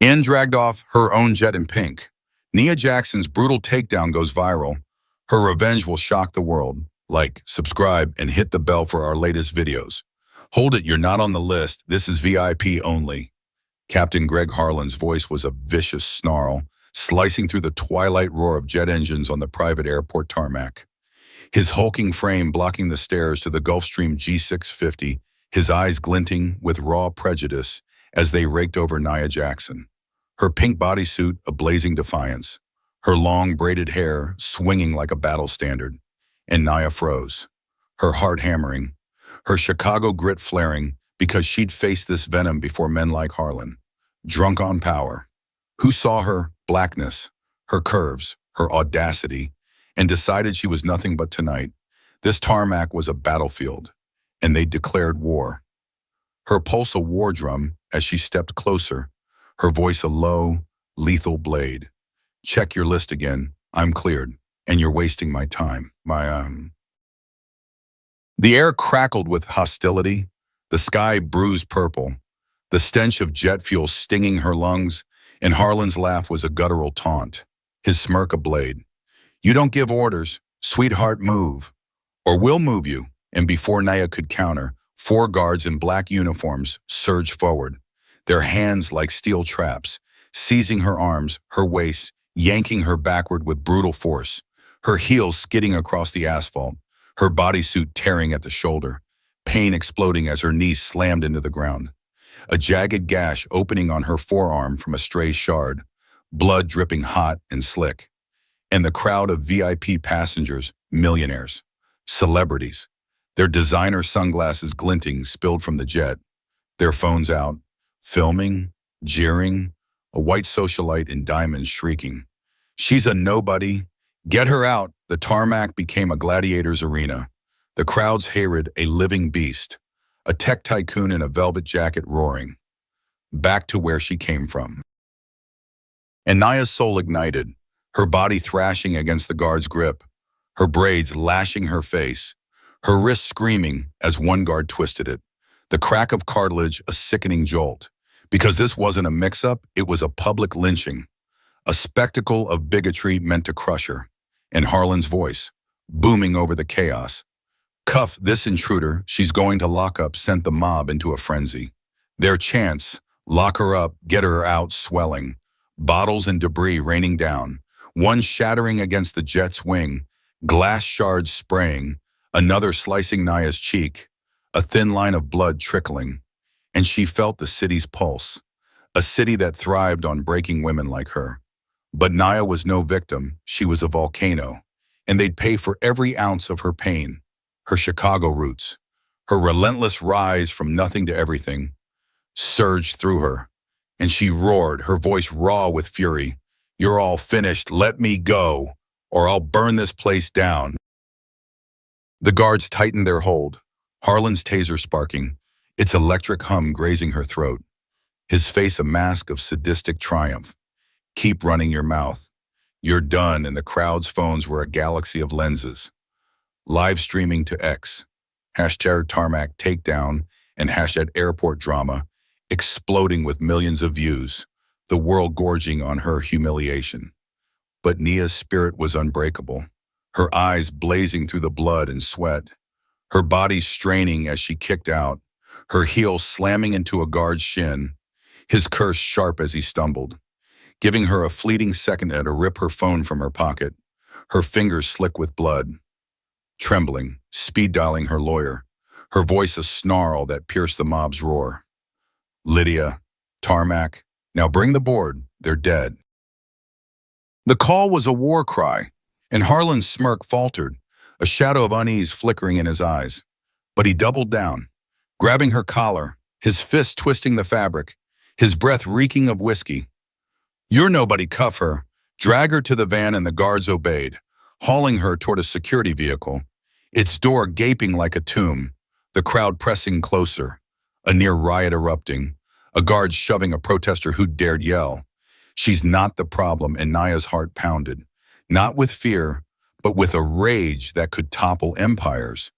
Anne dragged off her own jet in pink. Nia Jackson's brutal takedown goes viral. Her revenge will shock the world. Like, subscribe, and hit the bell for our latest videos. Hold it, you're not on the list. This is VIP only. Captain Greg Harlan's voice was a vicious snarl, slicing through the twilight roar of jet engines on the private airport tarmac. His hulking frame blocking the stairs to the Gulfstream G650, his eyes glinting with raw prejudice as they raked over Nia Jackson. Her pink bodysuit a blazing defiance, her long braided hair swinging like a battle standard. And Nia froze, her heart hammering, her Chicago grit flaring because she'd faced this venom before men like Harlan. Drunk on power. Who saw her blackness, her curves, her audacity, and decided she was nothing but tonight. This tarmac was a battlefield, and they declared war. Her pulse a war drum as she stepped closer, her voice a low, lethal blade. Check your list again. I'm cleared, and you're wasting my time. The air crackled with hostility, the sky bruised purple, the stench of jet fuel stinging her lungs, and Harlan's laugh was a guttural taunt, his smirk a blade. You don't give orders, sweetheart, move, or we'll move you. And before Nia could counter, 4 guards in black uniforms surged forward, their hands like steel traps, seizing her arms, her waist, yanking her backward with brutal force, her heels skidding across the asphalt, her bodysuit tearing at the shoulder, pain exploding as her knees slammed into the ground. A jagged gash opening on her forearm from a stray shard, blood dripping hot and slick. And the crowd of VIP passengers, millionaires, celebrities, their designer sunglasses glinting spilled from the jet, their phones out, filming, jeering, a white socialite in diamonds shrieking. She's a nobody. Get her out. The tarmac became a gladiator's arena. The crowd's hated a living beast, a tech tycoon in a velvet jacket roaring. Back to where she came from. And Nia's soul ignited, her body thrashing against the guard's grip, her braids lashing her face, her wrist screaming as one guard twisted it. The crack of cartilage a sickening jolt. Because this wasn't a mix-up, it was a public lynching, a spectacle of bigotry meant to crush her. And Harlan's voice, booming over the chaos. Cuff this intruder, she's going to lock up, sent the mob into a frenzy. Their chants, lock her up, get her out, swelling. Bottles and debris raining down, one shattering against the jet's wing, glass shards spraying, another slicing Nia's cheek, a thin line of blood trickling. And she felt the city's pulse, a city that thrived on breaking women like her. But Nia was no victim, she was a volcano, and they'd pay for every ounce of her pain, her Chicago roots, her relentless rise from nothing to everything, surged through her, and she roared, her voice raw with fury. You're all finished, let me go, or I'll burn this place down. The guards tightened their hold, Harlan's taser sparking, its electric hum grazing her throat, his face a mask of sadistic triumph. Keep running your mouth. You're done, and the crowd's phones were a galaxy of lenses. Live streaming to X, hashtag tarmac takedown, and hashtag airport drama, exploding with millions of views, the world gorging on her humiliation. But Nia's spirit was unbreakable, her eyes blazing through the blood and sweat, her body straining as she kicked out, her heel slamming into a guard's shin, his curse sharp as he stumbled, giving her a fleeting second to rip her phone from her pocket, her fingers slick with blood. Trembling, speed-dialing her lawyer, her voice a snarl that pierced the mob's roar. Lydia, tarmac, now bring the board, they're dead. The call was a war cry, and Harlan's smirk faltered, a shadow of unease flickering in his eyes. But he doubled down, grabbing her collar, his fist twisting the fabric, his breath reeking of whiskey. You're nobody, cuff her. Drag her to the van, and the guards obeyed, hauling her toward a security vehicle, its door gaping like a tomb, the crowd pressing closer, a near riot erupting, a guard shoving a protester who dared yell. She's not the problem, and Nia's heart pounded, not with fear, but with a rage that could topple empires,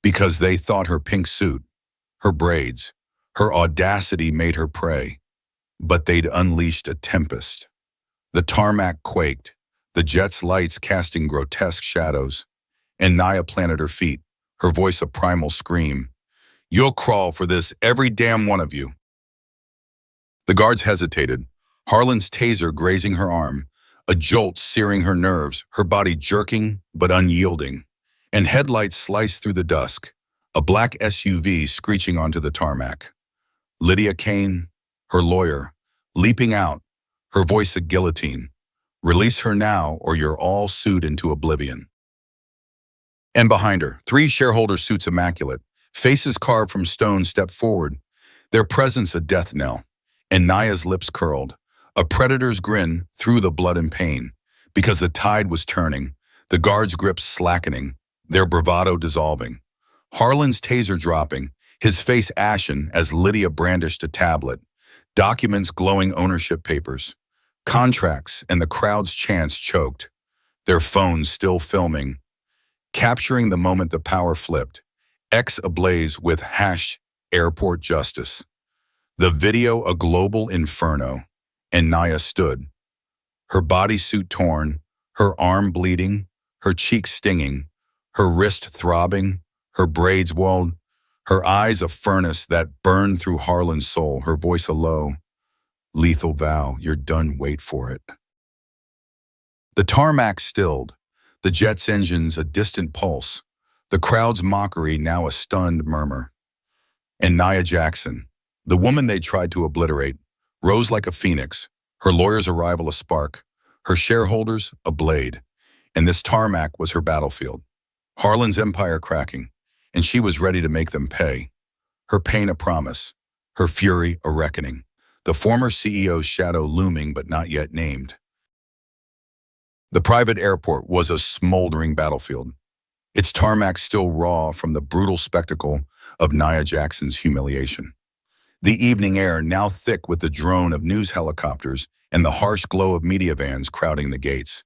because they thought her pink suit, her braids, her audacity made her prey. but they'd unleashed a tempest. The tarmac quaked, the jet's lights casting grotesque shadows, and Naya planted her feet, her voice a primal scream. "You'll crawl for this, every damn one of you." The guards hesitated, Harlan's taser grazing her arm, a jolt searing her nerves, her body jerking but unyielding, and headlights sliced through the dusk, a black SUV screeching onto the tarmac. Lydia Kane, her lawyer, leaping out, her voice a guillotine. "Release her now or you're all sued into oblivion." And behind her, three shareholder suits immaculate, faces carved from stone stepped forward, their presence a death knell, and Naya's lips curled, a predator's grin through the blood and pain, because the tide was turning, the guards' grips slackening, their bravado dissolving. Harlan's taser dropping, his face ashen as Lydia brandished a tablet, documents glowing ownership papers, contracts, and the crowd's chants choked, their phones still filming, capturing the moment the power flipped, X ablaze with #airport justice. The video a global inferno, and Naya stood, her bodysuit torn, her arm bleeding, her cheek stinging, her wrist throbbing, her braids walled, her eyes a furnace that burned through Harlan's soul, her voice a low, lethal vow, "You're done, wait for it." The tarmac stilled, the jet's engines a distant pulse, the crowd's mockery now a stunned murmur. And Nia Jackson, the woman they tried to obliterate, rose like a phoenix, her lawyer's arrival a spark, her shareholders a blade, and this tarmac was her battlefield. Harlan's empire cracking, and she was ready to make them pay. Her pain a promise, her fury a reckoning, the former CEO's shadow looming but not yet named. The private airport was a smoldering battlefield, its tarmac still raw from the brutal spectacle of Nia Jackson's humiliation. The evening air now thick with the drone of news helicopters and the harsh glow of media vans crowding the gates,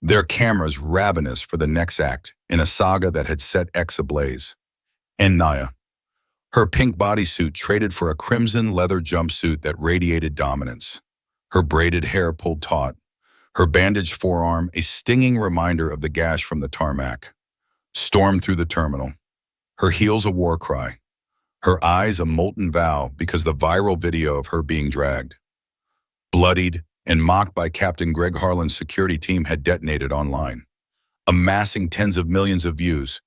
their cameras ravenous for the next act in a saga that had set X ablaze. And Nia, her pink bodysuit traded for a crimson leather jumpsuit that radiated dominance, her braided hair pulled taut, her bandaged forearm a stinging reminder of the gash from the tarmac, stormed through the terminal, her heels a war cry, her eyes a molten vow because the viral video of her being dragged, bloodied and mocked by Captain Greg Harlan's security team had detonated online, amassing tens of millions of views,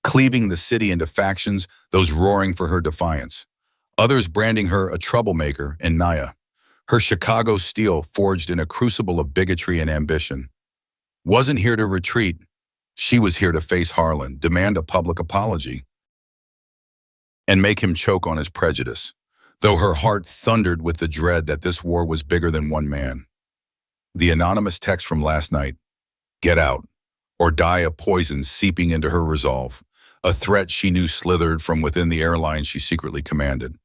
cleaving the city into factions, those roaring for her defiance, others branding her a troublemaker and Nia, her Chicago steel forged in a crucible of bigotry and ambition, wasn't here to retreat. She was here to face Harlan, demand a public apology, and make him choke on his prejudice, though her heart thundered with the dread that this war was bigger than one man. The anonymous text from last night, "Get out, or die a poison," seeping into her resolve, a threat she knew slithered from within the airline she secretly commanded.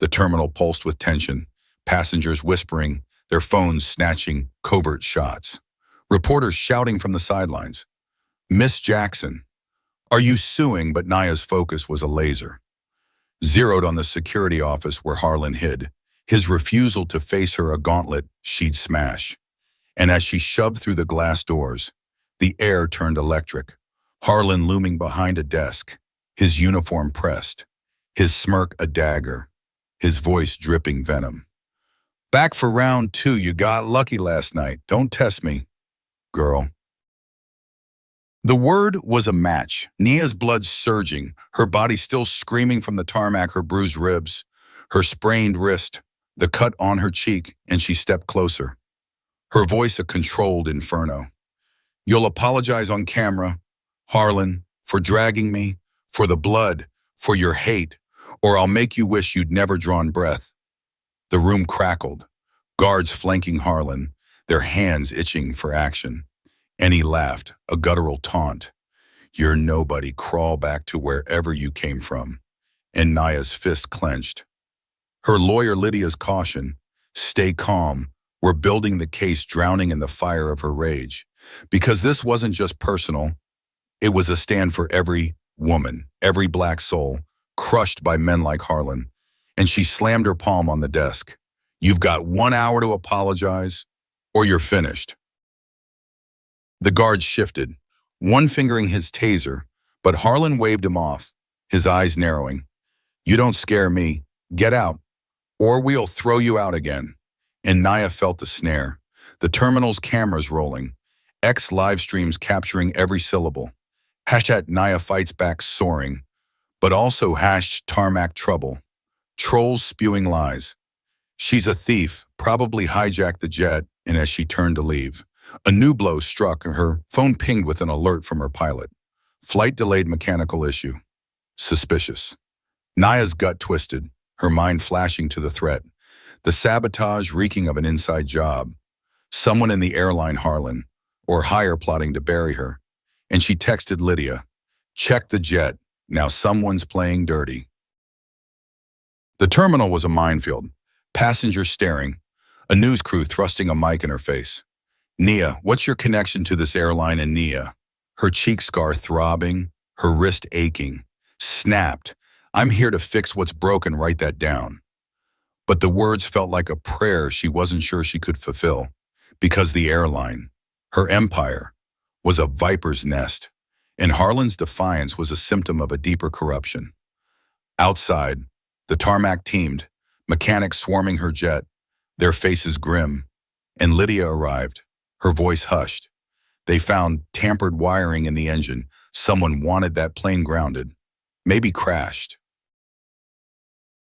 The terminal pulsed with tension, passengers whispering, their phones snatching covert shots, reporters shouting from the sidelines, "Miss Jackson, are you suing?" But Nia's focus was a laser, zeroed on the security office where Harlan hid, his refusal to face her a gauntlet she'd smash. And as she shoved through the glass doors, the air turned electric, Harlan looming behind a desk, his uniform pressed, his smirk a dagger, his voice dripping venom. "Back for round 2, you got lucky last night. Don't test me, girl." The word was a match, Nia's blood surging, her body still screaming from the tarmac, her bruised ribs, her sprained wrist, the cut on her cheek, and she stepped closer, her voice a controlled inferno. "You'll apologize on camera, Harlan, for dragging me, for the blood, for your hate, or I'll make you wish you'd never drawn breath." The room crackled, guards flanking Harlan, their hands itching for action. And he laughed, a guttural taunt. "You're nobody, crawl back to wherever you came from." And Nia's fist clenched. Her lawyer Lydia's caution, "Stay calm, we're building the case," drowning in the fire of her rage. Because this wasn't just personal, it was a stand for every woman, every black soul, crushed by men like Harlan. And she slammed her palm on the desk. You've got 1 hour to apologize, or you're finished. The guard shifted, one fingering his taser, but Harlan waved him off, his eyes narrowing. You don't scare me. Get out, or we'll throw you out again. And Naya felt the snare, the terminal's cameras rolling, X live streams capturing every syllable. Hashtag Naya fights back soaring, but also hashtag tarmac trouble. Trolls spewing lies. She's a thief, probably hijacked the jet, and as she turned to leave, a new blow struck and her phone pinged with an alert from her pilot. Flight delayed mechanical issue. Suspicious. Naya's gut twisted, her mind flashing to the threat. The sabotage reeking of an inside job. Someone in the airline Harlan, or higher plotting to bury her. And she texted Lydia, check the jet, now someone's playing dirty. The terminal was a minefield, passengers staring, a news crew thrusting a mic in her face. Nia, what's your connection to this airline? And Nia, her cheek scar throbbing, her wrist aching, snapped, I'm here to fix what's broken, write that down. But the words felt like a prayer she wasn't sure she could fulfill, because the airline, her empire, was a viper's nest, and Harlan's defiance was a symptom of a deeper corruption. Outside, the tarmac teamed, mechanics swarming her jet, their faces grim, and Lydia arrived, her voice hushed. They found tampered wiring in the engine. Someone wanted that plane grounded, maybe crashed.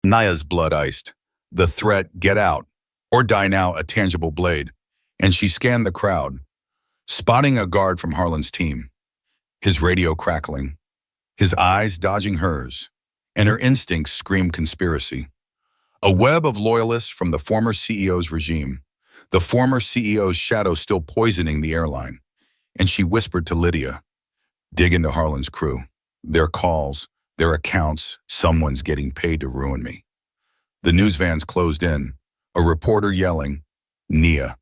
Naya's blood iced. The threat, get out, or die now, a tangible blade, and she scanned the crowd, spotting a guard from Harlan's team, his radio crackling, his eyes dodging hers, and her instincts screamed conspiracy. A web of loyalists from the former CEO's regime, the former CEO's shadow still poisoning the airline. And she whispered to Lydia, dig into Harlan's crew, their calls, their accounts, someone's getting paid to ruin me. The news vans closed in, a reporter yelling, Nia,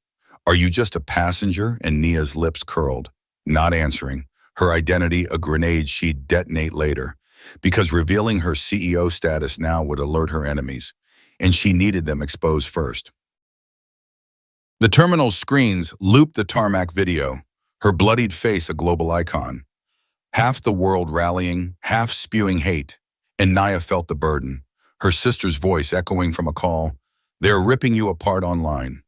are you just a passenger? And Nia's lips curled, not answering, her identity a grenade she'd detonate later, because revealing her CEO status now would alert her enemies, and she needed them exposed first. The terminal's screens looped the tarmac video, her bloodied face a global icon. Half the world rallying, half spewing hate, and Naya felt the burden, her sister's voice echoing from a call, they're ripping you apart online.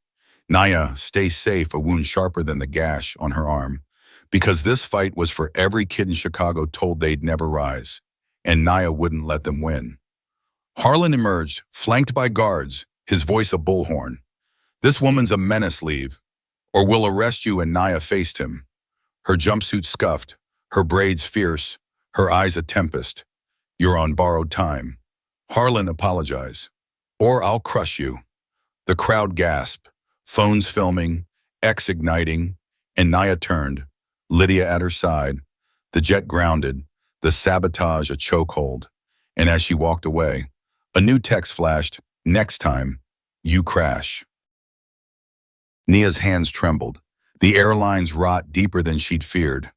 Naya, stay safe, a wound sharper than the gash on her arm, because this fight was for every kid in Chicago told they'd never rise, and Naya wouldn't let them win. Harlan emerged, flanked by guards, his voice a bullhorn. This woman's a menace, leave, or we'll arrest you. And Naya faced him, her jumpsuit scuffed, her braids fierce, her eyes a tempest. You're on borrowed time. Harlan, apologize, or I'll crush you. The crowd gasped, phones filming, X igniting, and Naya turned, Lydia at her side, the jet grounded, the sabotage a chokehold. And as she walked away, a new text flashed, next time, you crash. Nia's hands trembled. The airline's rot deeper than she'd feared.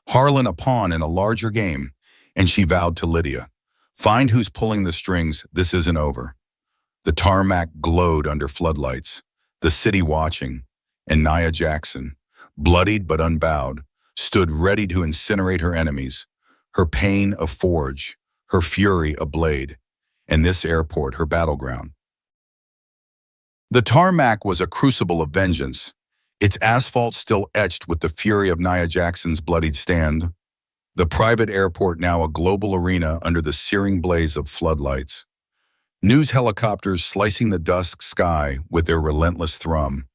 Harlan a pawn in a larger game, and she vowed to Lydia, find who's pulling the strings, this isn't over. The tarmac glowed under floodlights, the city watching, and Nia Jackson, bloodied but unbowed, stood ready to incinerate her enemies, her pain a forge, her fury a blade, and this airport her battleground. The tarmac was a crucible of vengeance, its asphalt still etched with the fury of Nia Jackson's bloodied stand. The private airport now a global arena under the searing blaze of floodlights. News helicopters slicing the dusk sky with their relentless thrum.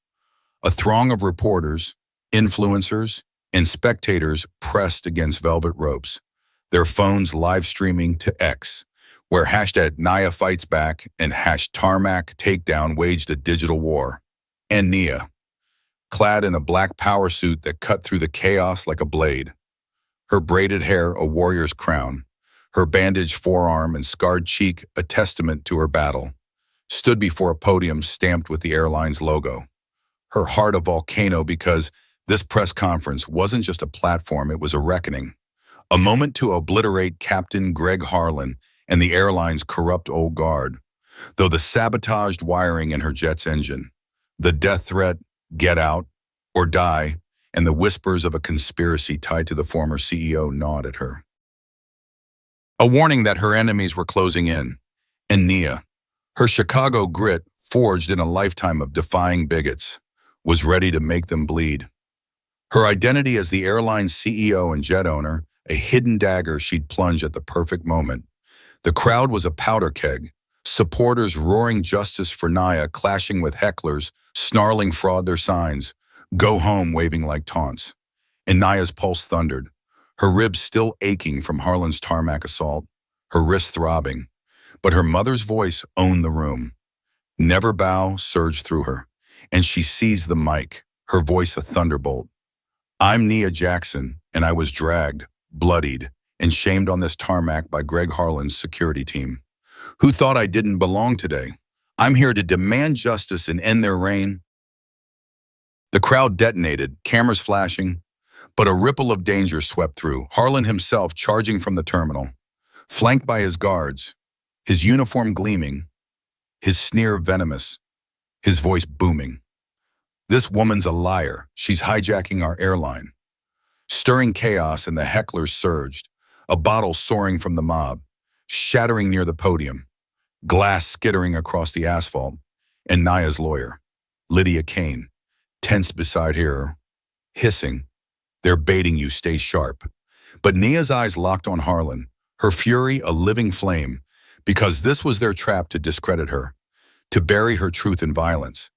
A throng of reporters, influencers, and spectators pressed against velvet ropes, their phones live streaming to X, where hashtag Nia fights back and #tarmac takedown waged a digital war. And Nia, clad in a black power suit that cut through the chaos like a blade, her braided hair a warrior's crown, her bandaged forearm and scarred cheek a testament to her battle, stood before a podium stamped with the airline's logo. Her heart a volcano because this press conference wasn't just a platform, it was a reckoning. A moment to obliterate Captain Greg Harlan and the airline's corrupt old guard. though the sabotaged wiring in her jet's engine, the death threat, get out, or die, and the whispers of a conspiracy tied to the former CEO gnawed at her. A warning that her enemies were closing in. And Nia, her Chicago grit, forged in a lifetime of defying bigots, was ready to make them bleed. Her identity as the airline's CEO and jet owner, a hidden dagger she'd plunge at the perfect moment. The crowd was a powder keg, supporters roaring justice for Nia, clashing with hecklers, snarling fraud their signs, go home waving like taunts. And Nia's pulse thundered, her ribs still aching from Harlan's tarmac assault, her wrists throbbing. But her mother's voice owned the room. Never bow surged through her, and she seized the mic, her voice a thunderbolt. I'm Nia Jackson, and I was dragged, bloodied, and shamed on this tarmac by Greg Harlan's security team. Who thought I didn't belong today? I'm here to demand justice and end their reign. The crowd detonated, cameras flashing, but a ripple of danger swept through, Harlan himself charging from the terminal, flanked by his guards, his uniform gleaming, his sneer venomous, his voice booming. This woman's a liar. She's hijacking our airline. Stirring chaos and the hecklers surged, a bottle soaring from the mob, shattering near the podium, glass skittering across the asphalt, and Nia's lawyer, Lydia Kane, tensed beside her, hissing, they're baiting you, stay sharp. But Nia's eyes locked on Harlan, her fury a living flame, because this was their trap to discredit her, to bury her truth in violence.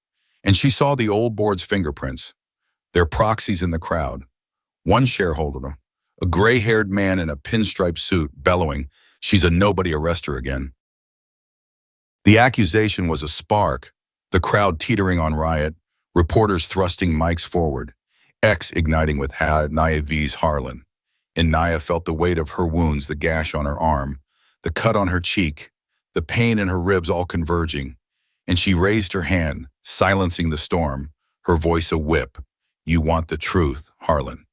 And she saw the old board's fingerprints, their proxies in the crowd. One shareholder, a gray-haired man in a pinstripe suit, bellowing, she's a nobody, arrest her again. The accusation was a spark, the crowd teetering on riot, reporters thrusting mics forward, X igniting with Nia vs. Harlan. And Nia felt the weight of her wounds, the gash on her arm, the cut on her cheek, the pain in her ribs all converging. And she raised her hand, silencing the storm, her voice a whip. You want the truth, Harlan.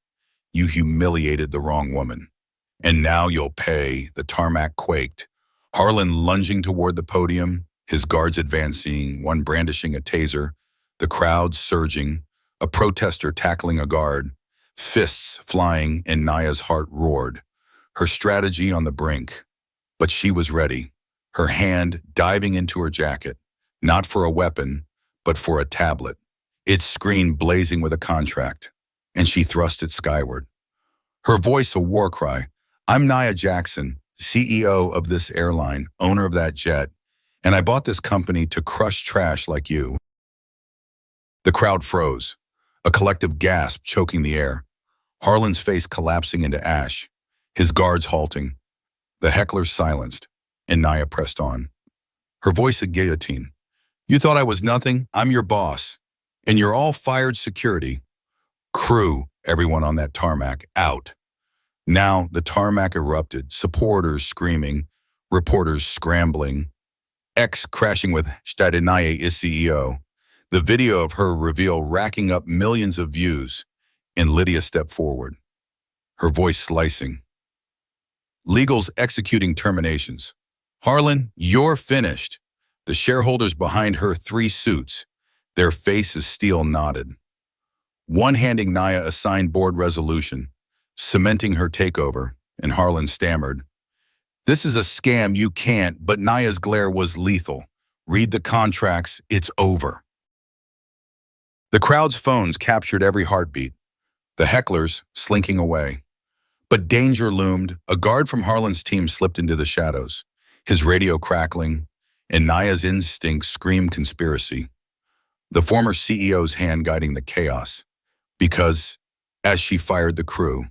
You humiliated the wrong woman. And now you'll pay. The tarmac quaked. Harlan lunging toward the podium, his guards advancing, one brandishing a taser, the crowd surging, a protester tackling a guard, fists flying, and Nia's heart roared, her strategy on the brink. But she was ready, her hand diving into her jacket, not for a weapon, but for a tablet, its screen blazing with a contract, and she thrust it skyward. Her voice a war cry, I'm Nia Jackson, CEO of this airline, owner of that jet, and I bought this company to crush trash like you. The crowd froze, a collective gasp choking the air, Harlan's face collapsing into ash, his guards halting, the hecklers silenced, and Nia pressed on. Her voice a guillotine. You thought I was nothing? I'm your boss. And you're all fired security. Crew, everyone on that tarmac, out. Now the tarmac erupted, supporters screaming, reporters scrambling, X crashing with Nia is CEO. The video of her reveal racking up millions of views, and Lydia stepped forward, her voice slicing. Legals executing terminations. Harlan, you're finished. The shareholders behind her 3 suits, their faces steel knotted. One handing Nia a signed board resolution, cementing her takeover, and Harlan stammered, this is a scam, you can't, but Nia's glare was lethal. Read the contracts, it's over. The crowd's phones captured every heartbeat, the hecklers slinking away. But danger loomed. A guard from Harlan's team slipped into the shadows, his radio crackling, and Nia's instincts screamed conspiracy. The former CEO's hand guiding the chaos, because, as she fired the crew,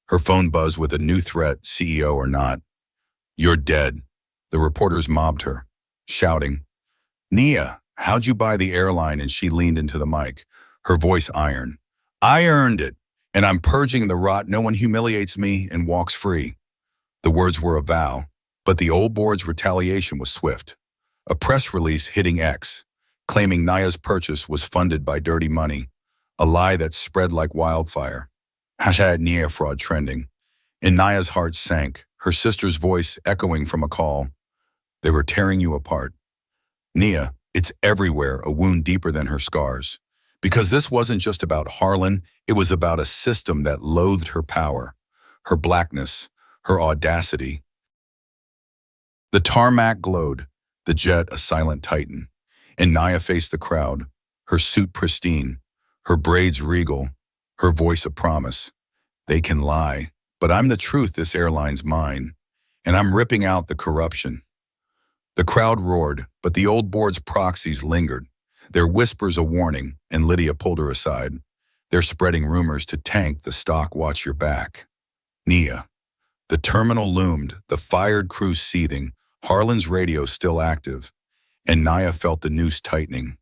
her phone buzzed with a new threat, CEO or not. You're dead. The reporters mobbed her, shouting, Nia, how'd you buy the airline? And she leaned into the mic, her voice iron. I earned it, and I'm purging the rot. No one humiliates me and walks free. The words were a vow, but the old board's retaliation was swift. A press release hitting X, claiming Nia's purchase was funded by dirty money, a lie that spread like wildfire. #Nia fraud trending. And Nia's heart sank, her sister's voice echoing from a call. They were tearing you apart. Nia, it's everywhere, a wound deeper than her scars. Because this wasn't just about Harlan, it was about a system that loathed her power, her blackness, her audacity. The tarmac glowed, the jet a silent titan, and Nia faced the crowd, her suit pristine, her braids regal, her voice a promise. They can lie, but I'm the truth, this airline's mine, and I'm ripping out the corruption. The crowd roared, but the old board's proxies lingered, their whispers a warning, and Lydia pulled her aside. They're spreading rumors to tank the stock, watch your back. Nia. The terminal loomed, the fired crew seething, Harlan's radio still active, and Nia felt the noose tightening,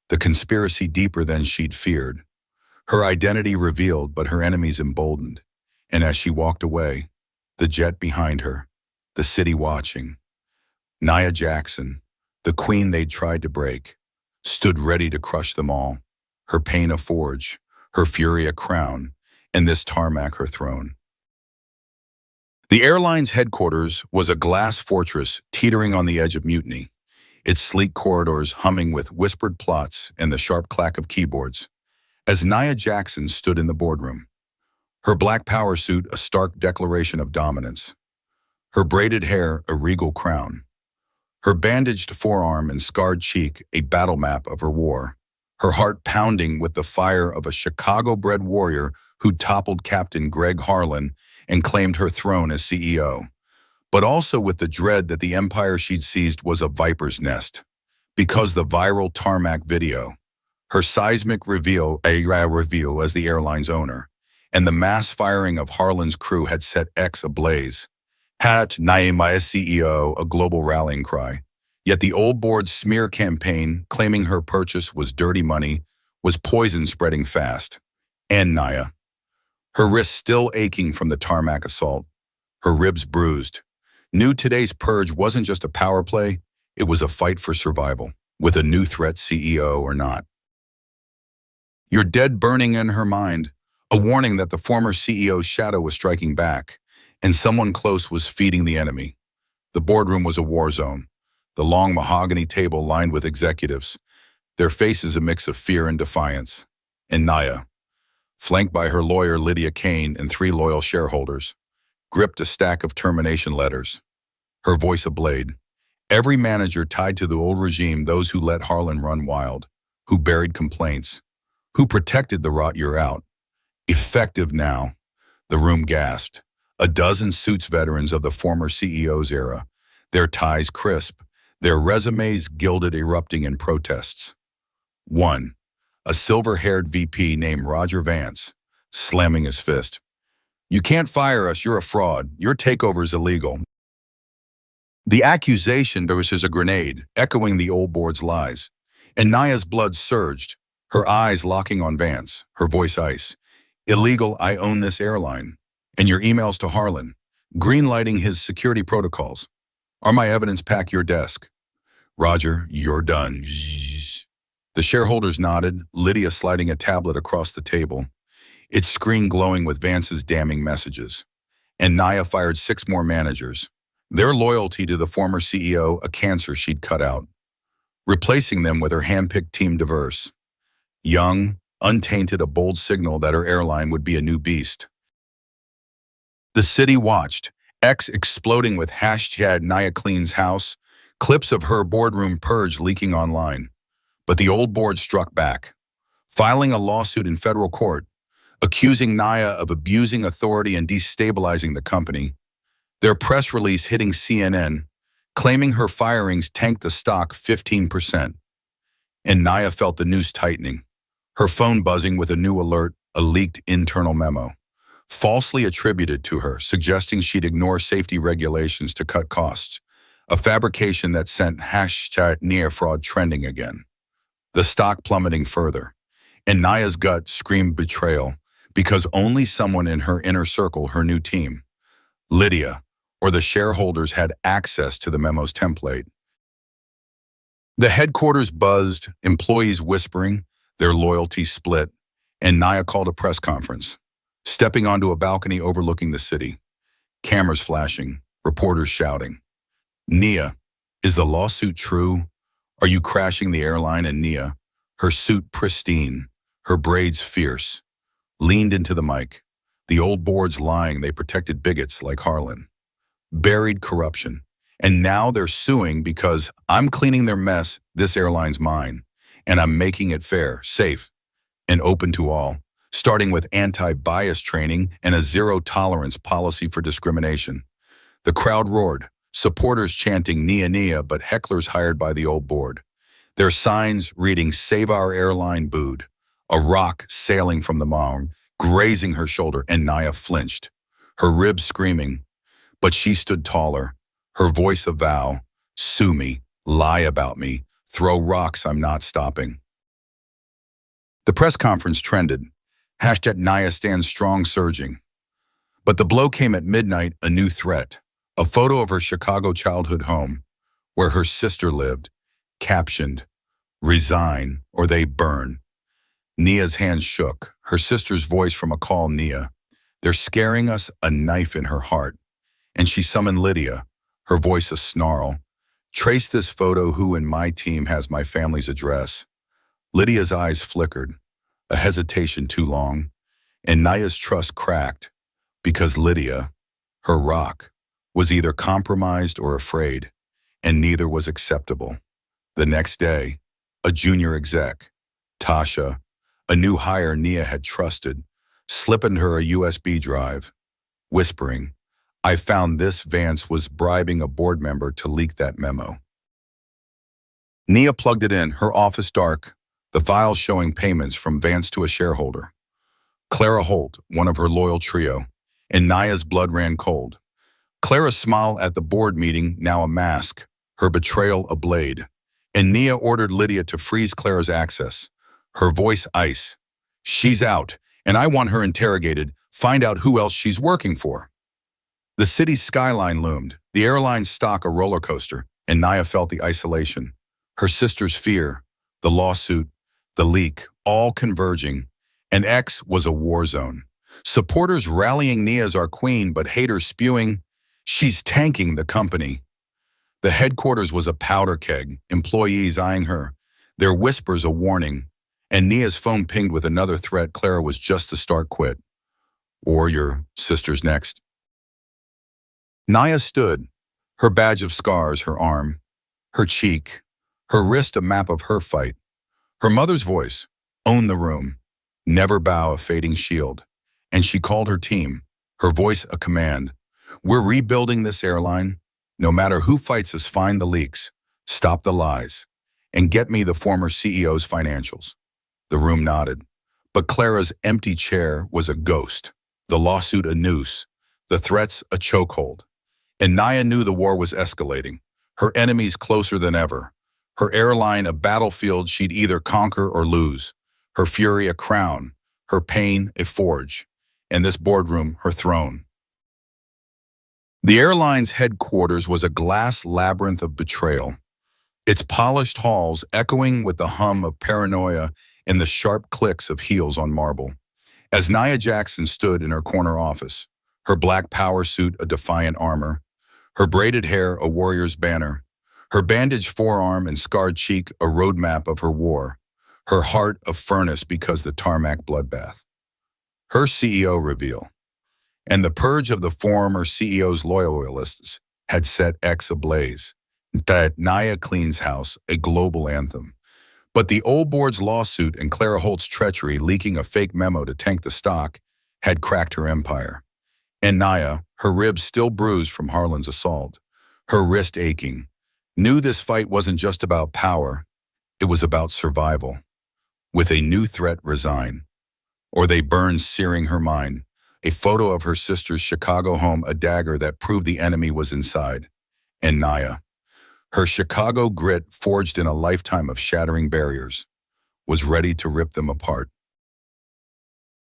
the conspiracy deeper than she'd feared. Her identity revealed, but her enemies emboldened. And as she walked away, the jet behind her, the city watching, Nia Jackson, the queen they'd tried to break, stood ready to crush them all, her pain a forge, her fury a crown, and this tarmac her throne. The airline's headquarters was a glass fortress teetering on the edge of mutiny, its sleek corridors humming with whispered plots and the sharp clack of keyboards. As Nia Jackson stood in the boardroom, her black power suit a stark declaration of dominance, her braided hair a regal crown, her bandaged forearm and scarred cheek a battle map of her war, her heart pounding with the fire of a Chicago-bred warrior who toppled Captain Greg Harlan and claimed her throne as CEO, but also with the dread that the empire she'd seized was a viper's nest. Because the viral tarmac video, her seismic reveal as the airline's owner, and the mass firing of Harlan's crew had set X ablaze. Had Naima as CEO a global rallying cry. Yet the old board's smear campaign, claiming her purchase was dirty money, was poison spreading fast. And Nia, her wrists still aching from the tarmac assault, her ribs bruised, knew today's purge wasn't just a power play, it was a fight for survival, with a new threat, CEO or not. Your dead burning in her mind, a warning that the former CEO's shadow was striking back, and someone close was feeding the enemy. The boardroom was a war zone, the long mahogany table lined with executives, their faces a mix of fear and defiance. And Nia, flanked by her lawyer Lydia Kane and 3 loyal shareholders, gripped a stack of termination letters, her voice a blade. Every manager tied to the old regime, those who let Harlan run wild, who buried complaints, who protected the rot you're out. Effective now, the room gasped. A dozen suits veterans of the former CEO's era, their ties crisp, their resumes gilded, erupting in protests. 1. A silver-haired VP named Roger Vance, slamming his fist. You can't fire us, you're a fraud, your takeover's illegal. The accusation was a grenade, echoing the old board's lies. And Nia's blood surged, her eyes locking on Vance, her voice ice. Illegal, I own this airline. And your emails to Harlan, greenlighting his security protocols. Are my evidence pack your desk? Roger, you're done. The shareholders nodded, Lydia sliding a tablet across the table, its screen glowing with Vance's damning messages. And Nia fired 6 more managers, their loyalty to the former CEO a cancer she'd cut out, replacing them with her handpicked team, diverse, young, untainted, a bold signal that her airline would be a new beast. The city watched, X exploding with hashtag Nia Cleans House, clips of her boardroom purge leaking online. But the old board struck back, filing a lawsuit in federal court, accusing Nia of abusing authority and destabilizing the company. Their press release hitting CNN, claiming her firings tanked the stock 15%. And Nia felt the noose tightening, her phone buzzing with a new alert, a leaked internal memo, falsely attributed to her, suggesting she'd ignore safety regulations to cut costs, a fabrication that sent hashtag Nia fraud trending again. The stock plummeting further, and Nia's gut screamed betrayal, because only someone in her inner circle, her new team, Lydia, or the shareholders, had access to the memo's template. The headquarters buzzed, employees whispering, their loyalty split, and Nia called a press conference, stepping onto a balcony overlooking the city, cameras flashing, reporters shouting. Nia, is the lawsuit true, Are you crashing the airline? And Nia, her suit pristine, her braids fierce, leaned into the mic. The old board's lying they protected bigots like Harlan. Buried corruption. And now they're suing because I'm cleaning their mess, this airline's mine. And I'm making it fair, safe, and open to all, starting with anti-bias training and a zero-tolerance policy for discrimination. The crowd roared, supporters chanting Nia Nia, but hecklers hired by the old board. Their signs reading Save Our Airline booed, a rock sailing from the mound, grazing her shoulder, and Nia flinched, her ribs screaming. But she stood taller, her voice a vow, sue me, lie about me, throw rocks, I'm not stopping. The press conference trended. Hashtag Nia stands strong surging. But the blow came at midnight, a new threat. A photo of her Chicago childhood home, where her sister lived, captioned, resign or they burn. Nia's hands shook, her sister's voice from a call. Nia, they're scaring us, a knife in her heart. And she summoned Lydia, her voice a snarl. Trace this photo, who in my team has my family's address? Lydia's eyes flickered, a hesitation too long, and Nia's trust cracked, because Lydia, her rock, was either compromised or afraid, and neither was acceptable. The next day, a junior exec, Tasha, a new hire Nia had trusted, slipped her a USB drive, whispering, I found this. Vance was bribing a board member to leak that memo. Nia plugged it in, her office dark, the file showing payments from Vance to a shareholder. Clara Holt, one of her loyal trio, and Nia's blood ran cold. Clara's smile at the board meeting, now a mask, her betrayal a blade. And Nia ordered Lydia to freeze Clara's access, her voice ice. She's out, and I want her interrogated, find out who else she's working for. The city's skyline loomed, the airline's stock a roller coaster, and Nia felt the isolation. Her sister's fear, the lawsuit, the leak, all converging. And X was a war zone. Supporters rallying Nia's our queen, but haters spewing, she's tanking the company. The headquarters was a powder keg, employees eyeing her, their whispers a warning, and Nia's phone pinged with another threat. Clara was just to start quit. Or your sister's next. Nia stood, her badge of scars, her arm, her cheek, her wrist a map of her fight. Her mother's voice, own the room, never bow, a fading shield. And she called her team, her voice a command. We're rebuilding this airline. No matter who fights us, find the leaks, stop the lies, and get me the former CEO's financials. The room nodded, but Clara's empty chair was a ghost, the lawsuit a noose, the threats a chokehold. And Nia knew the war was escalating, her enemies closer than ever, her airline a battlefield she'd either conquer or lose, her fury a crown, her pain a forge, and this boardroom her throne. The airline's headquarters was a glass labyrinth of betrayal, its polished halls echoing with the hum of paranoia and the sharp clicks of heels on marble. As Nia Jackson stood in her corner office, her black power suit a defiant armor, her braided hair a warrior's banner, her bandaged forearm and scarred cheek a roadmap of her war, her heart a furnace because the tarmac bloodbath. Her CEO reveal. And the purge of the former CEO's loyalists had set X ablaze. That Nia cleans house, a global anthem. But the old board's lawsuit and Clara Holt's treachery, leaking a fake memo to tank the stock, had cracked her empire. And Nia, her ribs still bruised from Harlan's assault, her wrist aching, knew this fight wasn't just about power, it was about survival. With a new threat, resign. Or they burn, searing her mind. A photo of her sister's Chicago home, a dagger that proved the enemy was inside. And Nia, her Chicago grit forged in a lifetime of shattering barriers, was ready to rip them apart.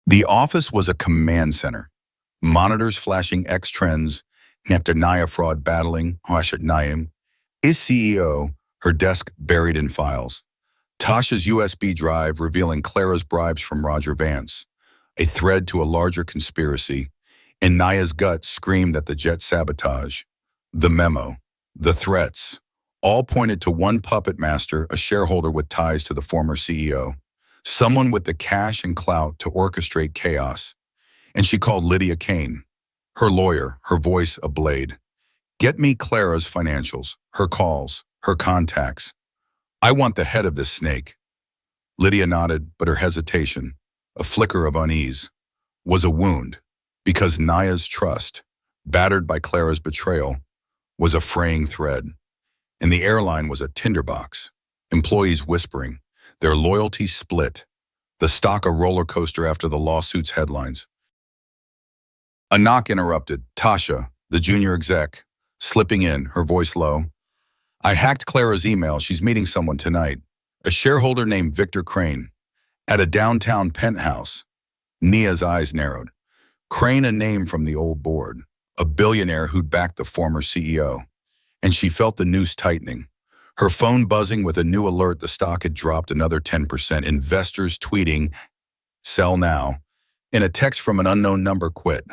The office was a command center. Monitors flashing X trends, after Nia fraud battling, Hashat Naim, is CEO, her desk buried in files. Tasha's USB drive revealing Clara's bribes from Roger Vance, a thread to a larger conspiracy, and Nia's gut screamed at the jet sabotage, the memo, the threats, All pointed to one puppet master, a shareholder with ties to the former CEO, someone with the cash and clout to orchestrate chaos. And she called Lydia Kane, her lawyer, her voice a blade. Get me Clara's financials, her calls, her contacts. I want the head of this snake. Lydia nodded, but her hesitation, a flicker of unease, was a wound, because Naya's trust, battered by Clara's betrayal, was a fraying thread. And the airline was a tinderbox, employees whispering, their loyalty split, the stock a roller coaster after the lawsuit's headlines. A knock interrupted. Tasha, the junior exec, slipping in, her voice low. I hacked Clara's email. She's meeting someone tonight. A shareholder named Victor Crane, at a downtown penthouse. Nia's eyes narrowed. Crane, a name from the old board, a billionaire who'd backed the former CEO. And she felt the noose tightening. Her phone buzzing with a new alert. The stock had dropped another 10%. Investors tweeting, sell now. In a text from an unknown number, quit,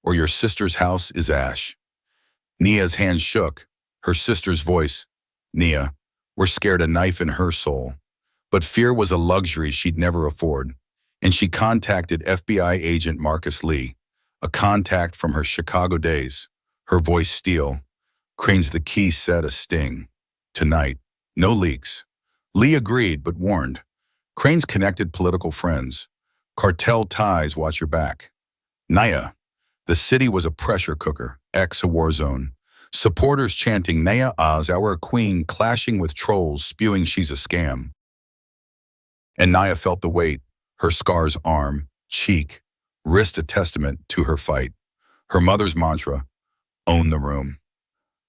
or your sister's house is ash. Nia's hand shook. Her sister's voice, Nia, we're scared a knife in her soul. But fear was a luxury she'd never afford. And she contacted FBI agent Marcus Lee, a contact from her Chicago days, her voice steel. Crane's the key said a sting. Tonight, no leaks. Lee agreed, but warned. Crane's connected political friends. Cartel ties, watch your back. Naya. The city was a pressure cooker, a war zone. Supporters chanting Naya Oz, our queen, clashing with trolls spewing she's a scam. And Naya felt the weight, her scars arm, cheek, wrist a testament to her fight. Her mother's mantra, own the room.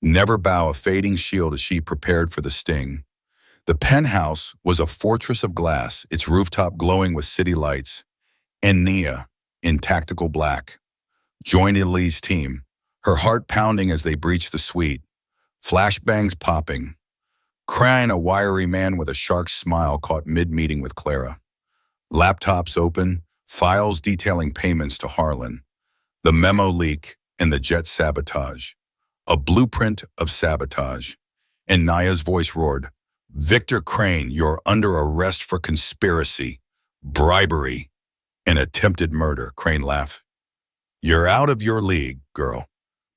Never bow, a fading shield as she prepared for the sting. The penthouse was a fortress of glass, its rooftop glowing with city lights. And Nia, in tactical black, joined Lee's team, her heart pounding as they breached the suite. Flashbangs popping. Crane, a wiry man with a shark smile, caught mid-meeting with Clara. Laptops open, files detailing payments to Harlan. The memo leak and the jet sabotage. A blueprint of sabotage. And Naya's voice roared, Victor Crane, you're under arrest for conspiracy, bribery, and attempted murder. Crane laughed. You're out of your league, girl.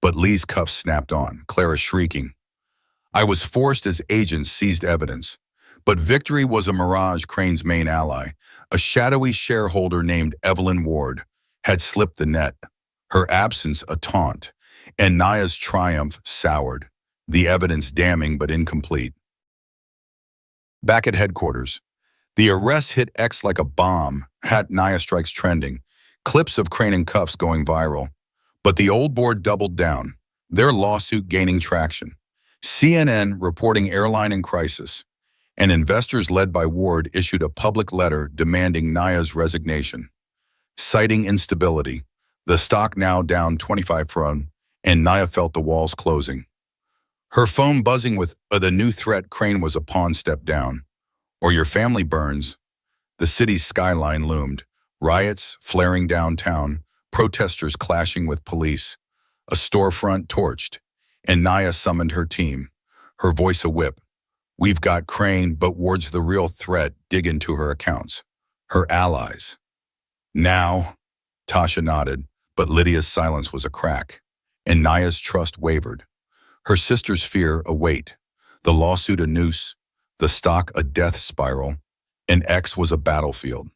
But Lee's cuffs snapped on, Clara shrieking. I was forced as agents seized evidence. But victory was a mirage. Crane's main ally, a shadowy shareholder named Evelyn Ward, had slipped the net, her absence a taunt. And Naya's triumph soured, the evidence damning but incomplete. Back at headquarters, the arrest hit X like a bomb, had Naya strikes trending, clips of Crane in cuffs going viral. But the old board doubled down, their lawsuit gaining traction. CNN reporting airline in crisis, and investors led by Ward issued a public letter demanding Naya's resignation. Citing instability, the stock now down 25%. And Naya felt the walls closing. Her phone buzzing with the new threat. Crane was a pawn step down. Or your family burns. The city's skyline loomed. Riots flaring downtown, protesters clashing with police. A storefront torched. And Naya summoned her team, her voice a whip. We've got Crane, but Ward's the real threat. Dig into her accounts. Her allies. Now, Tasha nodded, but Lydia's silence was a crack. And Naya's trust wavered. Her sister's fear a weight, the lawsuit a noose, the stock a death spiral, and X was a battlefield.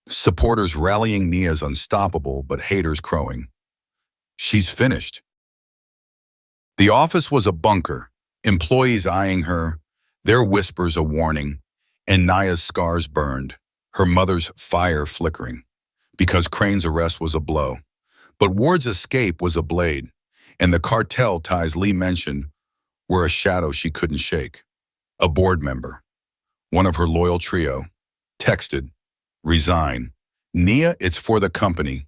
Supporters rallying Nia's unstoppable, but haters crowing. She's finished. The office was a bunker, employees eyeing her, their whispers a warning, and Naya's scars burned, her mother's fire flickering, because Crane's arrest was a blow. But Ward's escape was a blade. And the cartel ties Lee mentioned were a shadow she couldn't shake. A board member, one of her loyal trio, texted, resign. Nia, it's for the company.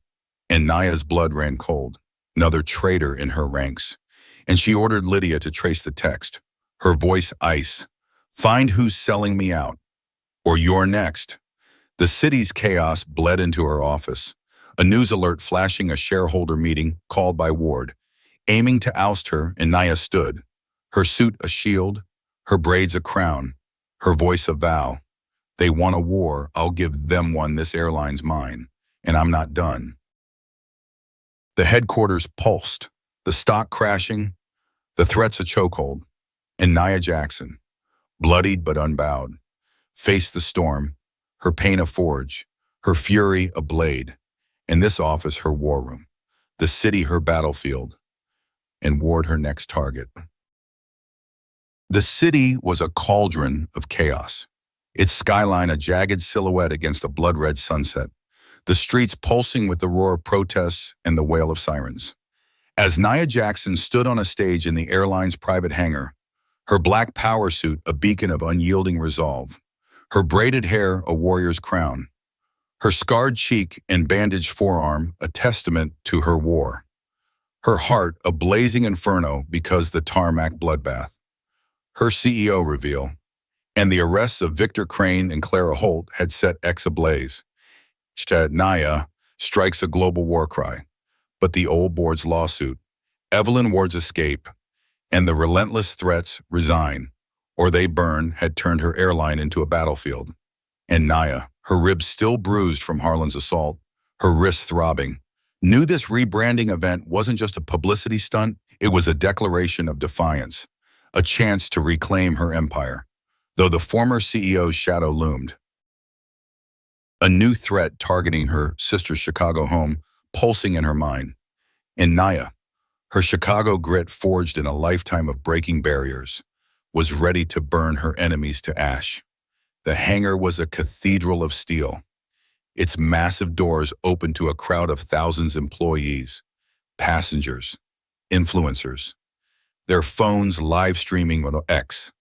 And Naya's blood ran cold, another traitor in her ranks. And she ordered Lydia to trace the text, her voice ice. Find who's selling me out, or you're next. The city's chaos bled into her office, a news alert flashing a shareholder meeting called by Ward. Aiming to oust her, and Naya stood, her suit a shield, Her braids a crown, her voice a vow. They want a war, I'll give them one, this airline's mine, and I'm not done. The headquarters pulsed, the stock crashing, the threats a chokehold, and Nia Jackson, bloodied but unbowed, faced the storm, her pain a forge, her fury a blade, and this office her war room, the city her battlefield, and Ward her next target. The city was a cauldron of chaos, its skyline a jagged silhouette against a blood-red sunset, the streets pulsing with the roar of protests and the wail of sirens. As Nia Jackson stood on a stage in the airline's private hangar, her black power suit a beacon of unyielding resolve, her braided hair a warrior's crown, her scarred cheek and bandaged forearm a testament to her war, her heart a blazing inferno because the tarmac bloodbath, her CEO reveal, and the arrests of Victor Crane and Clara Holt had set X ablaze. Nia strikes a global war cry, but the old board's lawsuit, Evelyn Ward's escape, and the relentless threats resign, or they burn had turned her airline into a battlefield. And Nia, her ribs still bruised from Harlan's assault, her wrists throbbing, knew this rebranding event wasn't just a publicity stunt, it was a declaration of defiance, a chance to reclaim her empire, though the former CEO's shadow loomed. A new threat targeting her sister's Chicago home, pulsing in her mind. And Nia, her Chicago grit forged in a lifetime of breaking barriers, was ready to burn her enemies to ash. The hangar was a cathedral of steel, its massive doors open to a crowd of thousands of employees, passengers, influencers, their phones live streaming on X.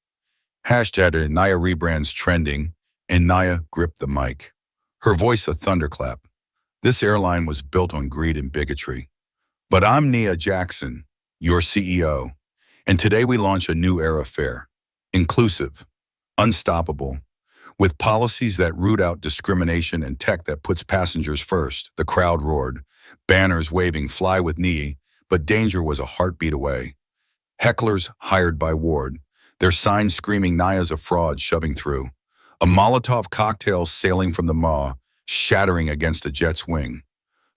Hashtag Nia rebrands trending, and Nia gripped the mic. Her voice a thunderclap. This airline was built on greed and bigotry. But I'm Nia Jackson, your CEO, and today we launch a new era fare. Inclusive, unstoppable, with policies that root out discrimination and tech that puts passengers first. The crowd roared, banners waving "Fly with Nia," but danger was a heartbeat away. Hecklers hired by Ward, their signs screaming Nia's a fraud shoving through. A Molotov cocktail sailing from the maw, shattering against a jet's wing.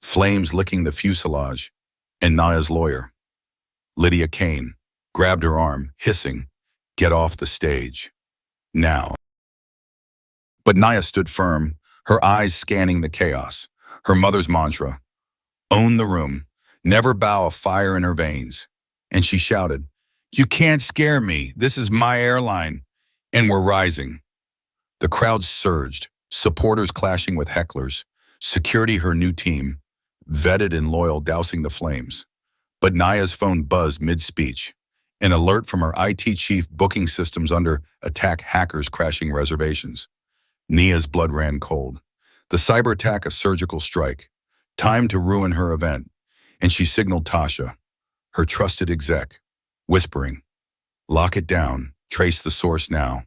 Flames licking the fuselage, and Nia's lawyer, Lydia Kane, grabbed her arm, hissing, "Get off the stage. Now." But Nia stood firm, her eyes scanning the chaos. Her mother's mantra, "Own the room, never bow a fire in her veins." And she shouted, "You can't scare me. This is my airline." And we're rising. The crowd surged, supporters clashing with hecklers, security her new team, vetted and loyal dousing the flames. But Nia's phone buzzed mid-speech, an alert from her IT chief, booking systems under attack, hackers crashing reservations. Nia's blood ran cold. The cyber attack a surgical strike, time to ruin her event, and she signaled Tasha, her trusted exec, whispering, "Lock it down, trace the source now."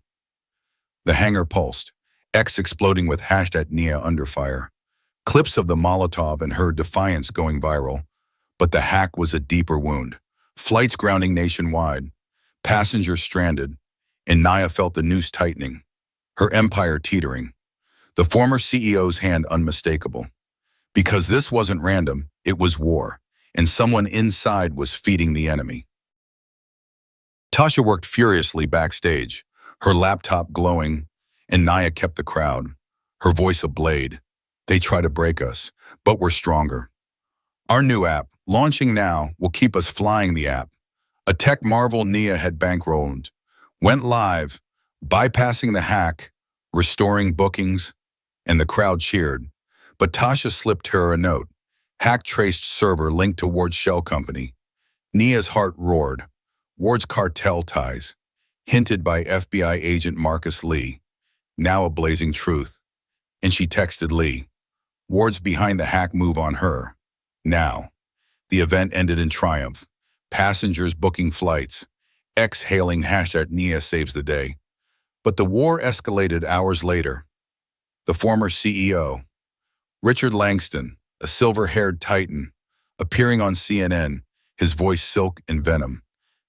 The hangar pulsed, X exploding with hashtag Nia under fire. Clips of the Molotov and her defiance going viral. But the hack was a deeper wound. Flights grounding nationwide, passengers stranded, and Nia felt the noose tightening, her empire teetering. The former CEO's hand unmistakable. Because this wasn't random, it was war, and someone inside was feeding the enemy. Tasha worked furiously backstage, her laptop glowing, and Nia kept the crowd, her voice a blade. "They try to break us, but we're stronger. Our new app, launching now, will keep us flying." The app, a tech marvel Nia had bankrolled, went live, bypassing the hack, restoring bookings, and the crowd cheered. But Tasha slipped her a note. Hack traced server linked to Ward's shell company. Nia's heart roared. Ward's cartel ties, hinted by FBI agent Marcus Lee, now a blazing truth. And she texted Lee, "Ward's behind the hack, move on her. Now." The event ended in triumph. Passengers booking flights, exhaling hashtag Nia saves the day. But the war escalated hours later. The former CEO, Richard Langston, a silver-haired titan, appearing on CNN, his voice silk and venom.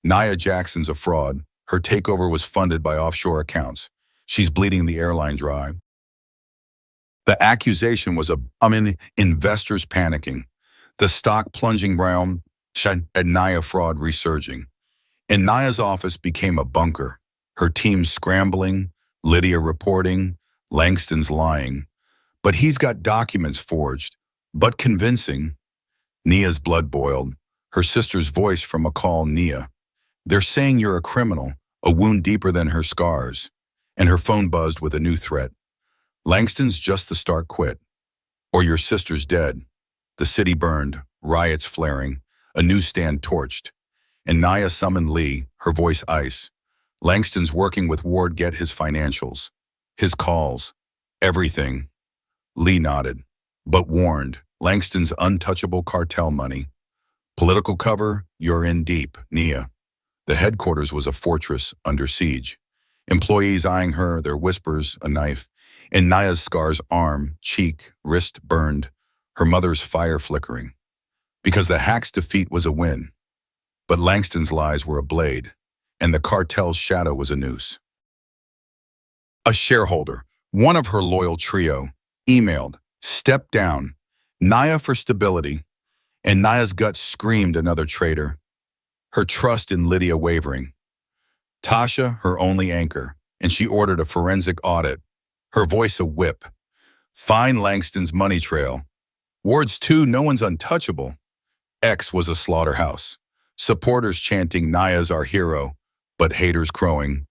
"Nia Jackson's a fraud. Her takeover was funded by offshore accounts. She's bleeding the airline dry. The accusation was investors panicking, the stock plunging down, and Naya fraud resurging. And Naya's office became a bunker, her team scrambling, Lydia reporting, Langston's lying. But he's got documents forged, but convincing. Nia's blood boiled, her sister's voice from a call, Nia. They're saying you're a criminal, a wound deeper than her scars. And her phone buzzed with a new threat. Langston's just the start quit. Or your sister's dead. The city burned, riots flaring, a newsstand torched. And Naya summoned Lee, her voice ice. Langston's working with Ward get his financials. His calls. Everything. Lee nodded, but warned, Langston's untouchable cartel money. Political cover, you're in deep, Nia. The headquarters was a fortress under siege. Employees eyeing her, their whispers, a knife. And Naya's scars, arm, cheek, wrist burned, her mother's fire flickering. Because the hack's defeat was a win. But Langston's lies were a blade, and the cartel's shadow was a noose. A shareholder, one of her loyal trio, emailed, "Step down, Naya for stability," and Naya's gut screamed another traitor. Her trust in Lydia wavering. Tasha, her only anchor, and she ordered a forensic audit, her voice a whip. Find Langston's money trail. Ward's 2, no one's untouchable. X was a slaughterhouse. Supporters chanting, Naya's our hero, but haters crowing,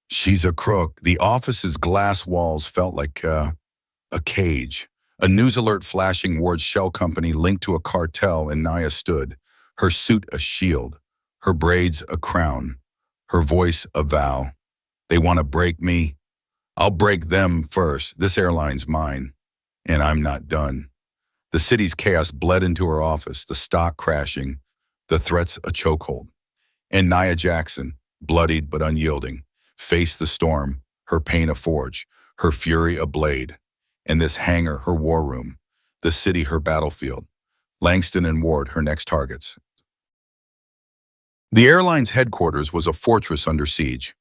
she's a crook. The office's glass walls felt like a cage. A news alert flashing Ward's shell company linked to a cartel, and Naya stood, her suit a shield, her braids a crown, her voice a vow. They want to break me. I'll break them first. This airline's mine, and I'm not done. The city's chaos bled into her office, the stock crashing, the threats a chokehold. And Nia Jackson, bloodied but unyielding, faced the storm, her pain a forge, her fury a blade. And this hangar, her war room, the city, her battlefield. Langston and Ward, her next targets. The airline's headquarters was a fortress under siege,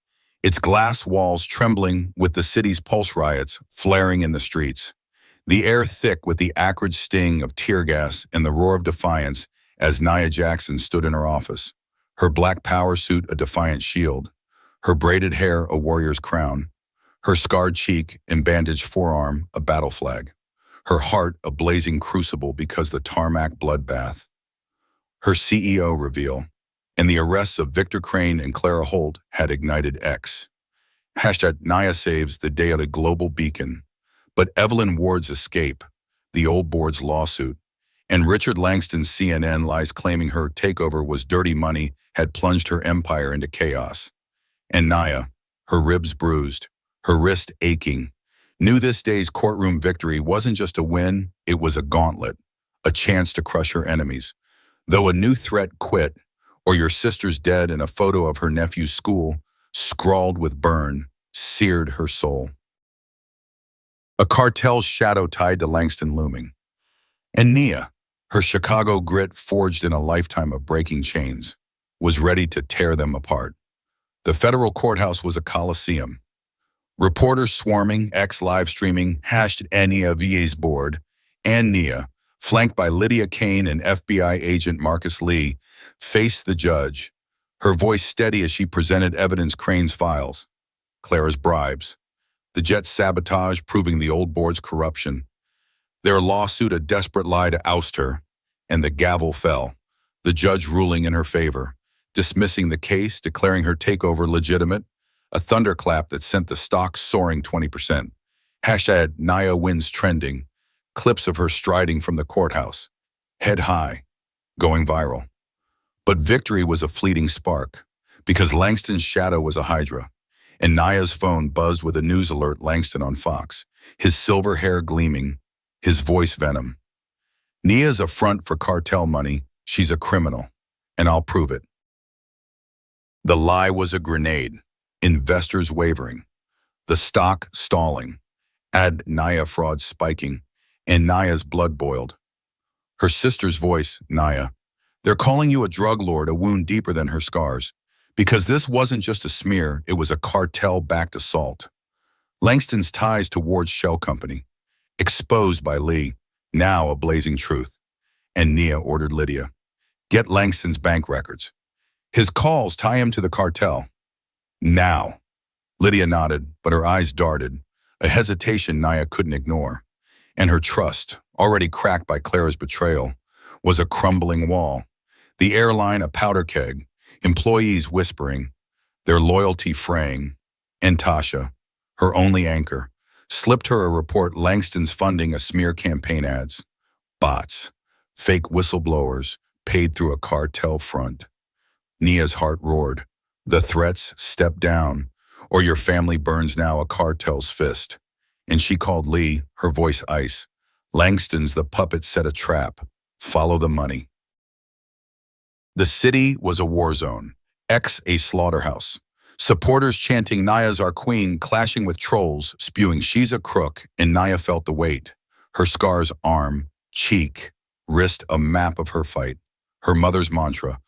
its glass walls trembling with the city's pulse riots flaring in the streets. The air thick with the acrid sting of tear gas and the roar of defiance as Nia Jackson stood in her office, her black power suit a defiant shield, her braided hair a warrior's crown, her scarred cheek and bandaged forearm a battle flag, her heart a blazing crucible because the tarmac bloodbath. Her CEO reveal, and the arrests of Victor Crane and Clara Holt had ignited X. Hashtag Nia saves the day at a global beacon. But Evelyn Ward's escape, the old board's lawsuit, and Richard Langston's CNN lies claiming her takeover was dirty money had plunged her empire into chaos. And Nia, her ribs bruised, her wrist aching, knew this day's courtroom victory wasn't just a win, it was a gauntlet, a chance to crush her enemies. Though a new threat quit, or your sister's dead and a photo of her nephew's school, scrawled with burn, seared her soul. A cartel's shadow tied to Langston looming. And Nia, her Chicago grit forged in a lifetime of breaking chains, was ready to tear them apart. The federal courthouse was a coliseum. Reporters swarming, X live streaming, hashed Nia VA's board, and Nia, flanked by Lydia Kane and FBI agent Marcus Lee, faced the judge, her voice steady as she presented evidence Crane's files, Clara's bribes, the jet's sabotage proving the old board's corruption, their lawsuit a desperate lie to oust her, and the gavel fell, the judge ruling in her favor, dismissing the case, declaring her takeover legitimate, a thunderclap that sent the stock soaring 20%. Hashtag Nia wins trending, clips of her striding from the courthouse, head high, going viral. But victory was a fleeting spark, because Langston's shadow was a hydra, and Nia's phone buzzed with a news alert Langston on Fox, his silver hair gleaming, his voice venom. Nia's a front for cartel money, she's a criminal, and I'll prove it. The lie was a grenade, investors wavering, the stock stalling, Nia fraud spiking, and Nia's blood boiled. Her sister's voice, Nia, they're calling you a drug lord, a wound deeper than her scars. Because this wasn't just a smear, it was a cartel-backed assault. Langston's ties to Ward's shell company, exposed by Lee, now a blazing truth. And Nia ordered Lydia, get Langston's bank records. His calls tie him to the cartel. Now. Lydia nodded, but her eyes darted, a hesitation Nia couldn't ignore. And her trust, already cracked by Clara's betrayal, was a crumbling wall. The airline a powder keg, employees whispering, their loyalty fraying, and Tasha, her only anchor, slipped her a report Langston's funding a smear campaign ads. Bots, fake whistleblowers, paid through a cartel front. Nia's heart roared. The threats, step down, or your family burns now a cartel's fist. And she called Lee, her voice ice. Langston's the puppet set a trap. Follow the money. The city was a war zone, a slaughterhouse. Supporters chanting Nia's our queen, clashing with trolls, spewing she's a crook, and Nia felt the weight. Her scars arm, cheek, wrist a map of her fight. Her mother's mantra,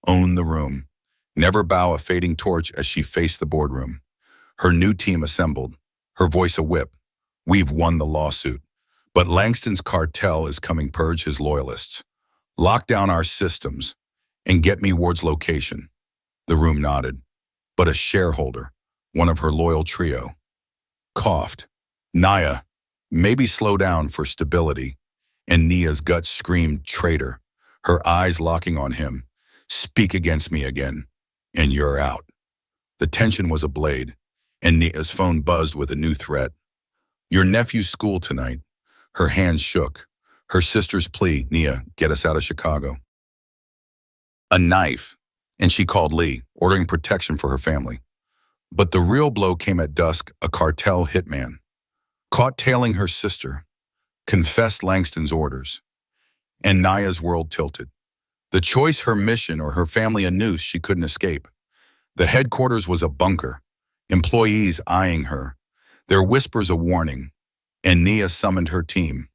own the room. Never bow a fading torch as she faced the boardroom. Her new team assembled, her voice a whip. We've won the lawsuit, but Langston's cartel is coming purge his loyalists. Lock down our systems and get me Ward's location. The room nodded, but a shareholder, one of her loyal trio, coughed. Nia, maybe slow down for stability. And Nia's gut screamed traitor, her eyes locking on him. Speak against me again, and you're out. The tension was a blade, and Nia's phone buzzed with a new threat. Your nephew's school tonight. Her hands shook. Her sister's plea, Nia, get us out of Chicago. A knife, and she called Lee, ordering protection for her family. But the real blow came at dusk, a cartel hitman. Caught tailing her sister, confessed Langston's orders. And Nia's world tilted. The choice her mission or her family a noose she couldn't escape. The headquarters was a bunker, employees eyeing her, their whispers a warning, and Nia summoned her team.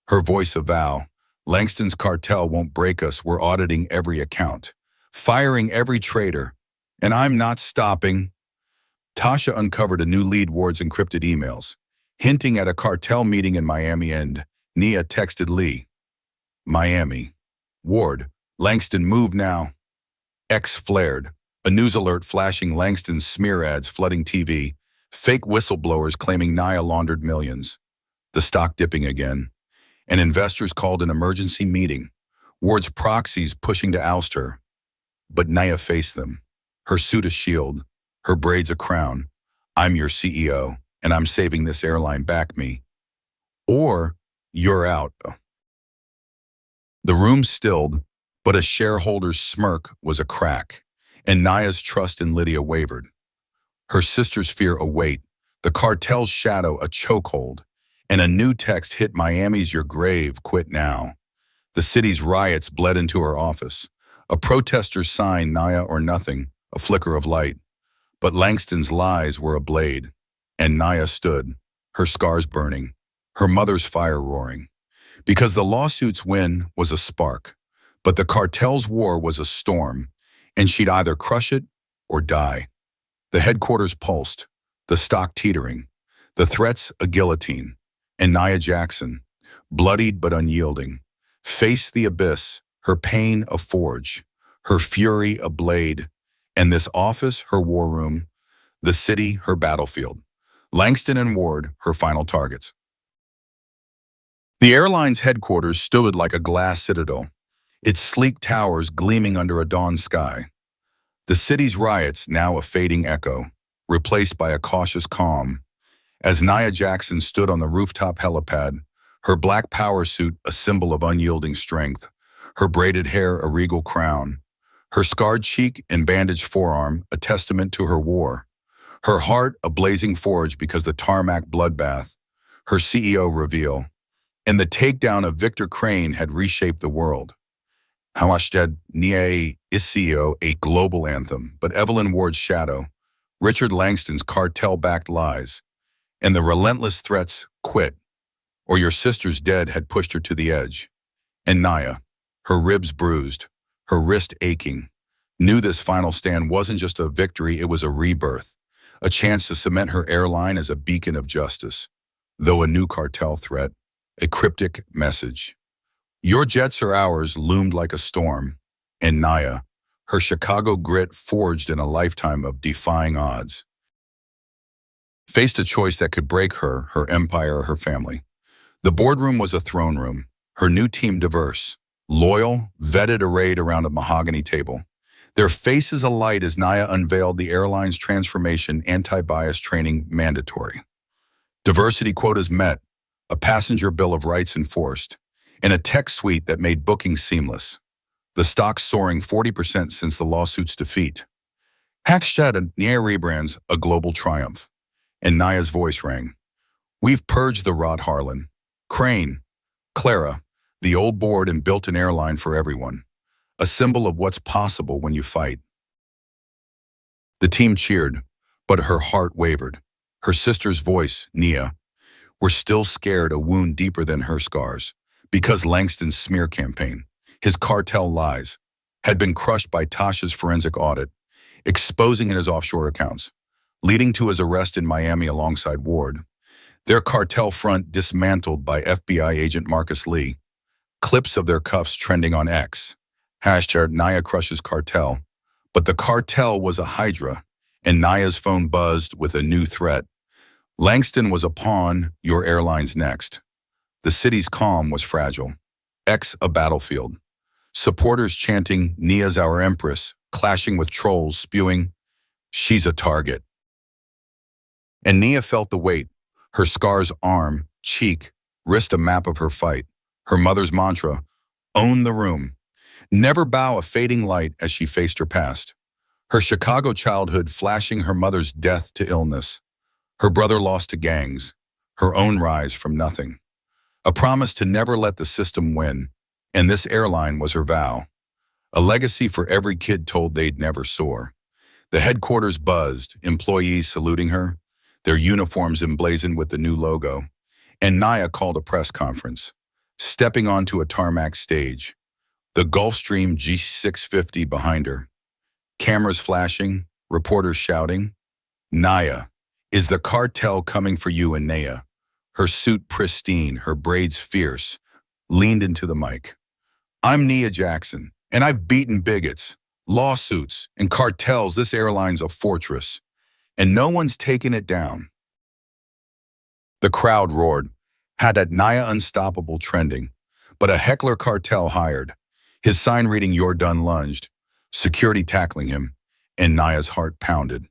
Her voice a vow, Langston's cartel won't break us, we're auditing every account, firing every traitor, and I'm not stopping. Tasha uncovered a new lead Ward's encrypted emails, hinting at a cartel meeting in Miami, and Nia texted Lee. Miami. Ward, Langston move now. X flared, a news alert flashing Langston's smear ads flooding TV, fake whistleblowers claiming Nia laundered millions. The stock dipping again, and investors called an emergency meeting, Ward's proxies pushing to oust her. But Nia faced them, her suit a shield, her braids a crown. I'm your CEO, and I'm saving this airline, back me. Or you're out. The room stilled, but a shareholder's smirk was a crack, and Nia's trust in Lydia wavered. Her sister's fear a weight, the cartel's shadow a chokehold, and a new text hit Miami's your grave, quit now. The city's riots bled into her office. A protester's sign, Nia or nothing, a flicker of light. But Langston's lies were a blade, and Nia stood, her scars burning, her mother's fire roaring. Because the lawsuit's win was a spark, but the cartel's war was a storm, and she'd either crush it or die. The headquarters pulsed, the stock teetering, the threats a guillotine, and Nia Jackson, bloodied but unyielding, faced the abyss, her pain a forge, her fury a blade, and this office her war room, the city her battlefield, Langston and Ward her final targets. The airline's headquarters stood like a glass citadel, its sleek towers gleaming under a dawn sky. The city's riots now a fading echo, replaced by a cautious calm. As Nia Jackson stood on the rooftop helipad, her black power suit a symbol of unyielding strength, her braided hair a regal crown, her scarred cheek and bandaged forearm a testament to her war, her heart a blazing forge because the tarmac bloodbath, her CEO reveal, and the takedown of Victor Crane had reshaped the world. Hawashtad Nia Isio, a global anthem, but Evelyn Ward's shadow, Richard Langston's cartel-backed lies, and the relentless threats, quit, or your sister's dead, had pushed her to the edge. And Nia, her ribs bruised, her wrist aching, knew this final stand wasn't just a victory, it was a rebirth, a chance to cement her airline as a beacon of justice. Though a new cartel threat, a cryptic message. Your jets are ours loomed like a storm, and Naya, her Chicago grit forged in a lifetime of defying odds, faced a choice that could break her, her empire, or her family. The boardroom was a throne room, her new team diverse, loyal, vetted arrayed around a mahogany table. Their faces alight as Naya unveiled the airline's transformation anti-bias training mandatory. Diversity quotas met, a passenger bill of rights enforced, and a tech suite that made booking seamless. The stock soaring 40% since the lawsuit's defeat. Hashtag Nia rebrands a global triumph. And Naya's voice rang. We've purged the Rod Harlan, Crane, Clara, the old board and built an airline for everyone. A symbol of what's possible when you fight. The team cheered, but her heart wavered. Her sister's voice, Nia, were still scared, a wound deeper than her scars, because Langston's smear campaign, his cartel lies, had been crushed by Tasha's forensic audit, exposing his offshore accounts, leading to his arrest in Miami alongside Ward. Their cartel front dismantled by FBI agent Marcus Lee. Clips of their cuffs trending on X. Hashtag Naya crushes cartel. But the cartel was a hydra, and Naya's phone buzzed with a new threat. Langston was a pawn, your airline's next. The city's calm was fragile. X a battlefield. Supporters chanting, Nia's our empress, clashing with trolls spewing, she's a target. And Nia felt the weight, her scars arm, cheek, wrist a map of her fight. Her mother's mantra, own the room. Never bow a fading light as she faced her past. Her Chicago childhood flashing her mother's death to illness. Her brother lost to gangs. Her own rise from nothing. A promise to never let the system win. And this airline was her vow. A legacy for every kid told they'd never soar. The headquarters buzzed, employees saluting her, their uniforms emblazoned with the new logo. And Naya called a press conference, stepping onto a tarmac stage. The Gulfstream G650 behind her. Cameras flashing, reporters shouting. Naya, is the cartel coming for you? And Naya, her suit pristine, her braids fierce, leaned into the mic. I'm Nia Jackson, and I've beaten bigots, lawsuits, and cartels. This airline's a fortress, and no one's taken it down. The crowd roared, had that Naya unstoppable trending, but a heckler cartel hired. His sign reading, you're done, lunged, security tackling him, and Naya's heart pounded.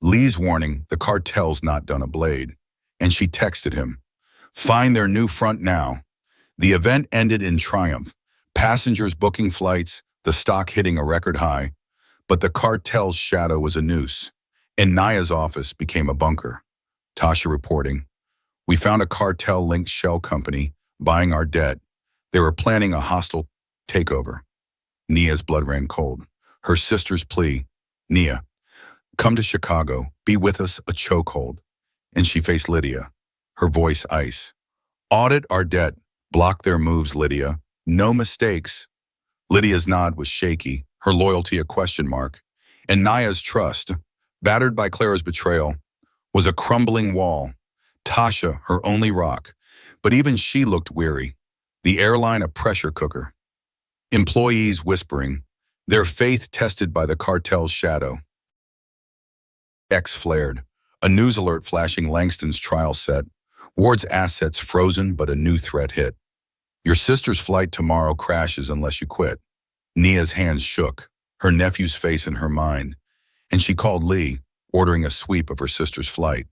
Lee's warning, the cartel's not done a blade. And she texted him, find their new front now. The event ended in triumph, passengers booking flights, the stock hitting a record high, but the cartel's shadow was a noose, and Naya's office became a bunker. Tasha reporting, we found a cartel-linked shell company buying our debt. They were planning a hostile takeover. Nia's blood ran cold. Her sister's plea, Nia, come to Chicago, be with us, a chokehold. And she faced Lydia, her voice ice. Audit our debt, block their moves, Lydia. No mistakes. Lydia's nod was shaky, her loyalty a question mark. And Naya's trust, battered by Clara's betrayal, was a crumbling wall. Tasha, her only rock. But even she looked weary. The airline a pressure cooker. Employees whispering, their faith tested by the cartel's shadow. X flared, a news alert flashing Langston's trial set. Ward's assets frozen, but a new threat hit. Your sister's flight tomorrow crashes unless you quit. Nia's hands shook, her nephew's face in her mind, and she called Lee, ordering a sweep of her sister's flight.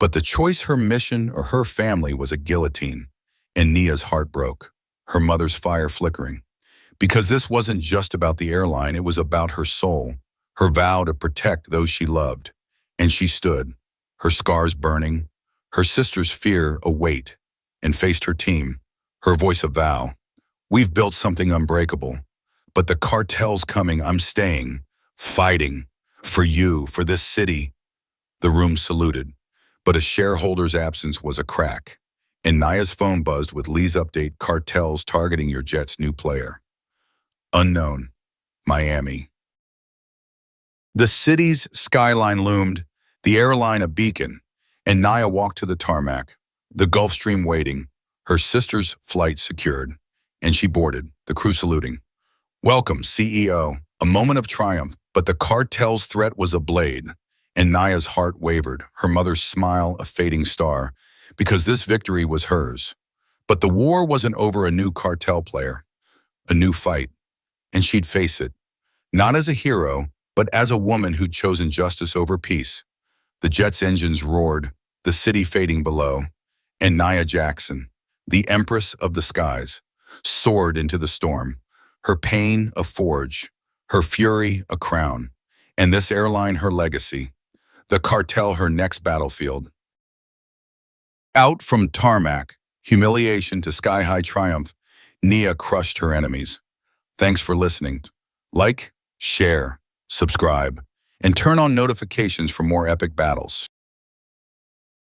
But the choice, her mission or her family, was a guillotine, and Nia's heart broke, her mother's fire flickering. Because this wasn't just about the airline, it was about her soul, her vow to protect those she loved. And she stood, her scars burning, her sister's fear a weight, and faced her team, her voice a vow. We've built something unbreakable, but the cartel's coming, I'm staying, fighting, for you, for this city. The room saluted, but a shareholder's absence was a crack, and Naya's phone buzzed with Lee's update, cartels targeting your jet's new player. Unknown, Miami. The city's skyline loomed, the airline a beacon, and Naya walked to the tarmac, the Gulf Stream waiting, her sister's flight secured, and she boarded, the crew saluting. Welcome, CEO. A moment of triumph, but the cartel's threat was a blade, and Naya's heart wavered, her mother's smile a fading star, because this victory was hers. But the war wasn't over a new cartel player, a new fight, and she'd face it, not as a hero, but as a woman who'd chosen justice over peace. The jet's engines roared, the city fading below, and Nia Jackson, the empress of the skies, soared into the storm, her pain a forge, her fury a crown, and this airline her legacy, the cartel her next battlefield. Out from tarmac, humiliation to sky-high triumph, Nia crushed her enemies. Thanks for listening. Like, share, subscribe, and turn on notifications for more epic battles.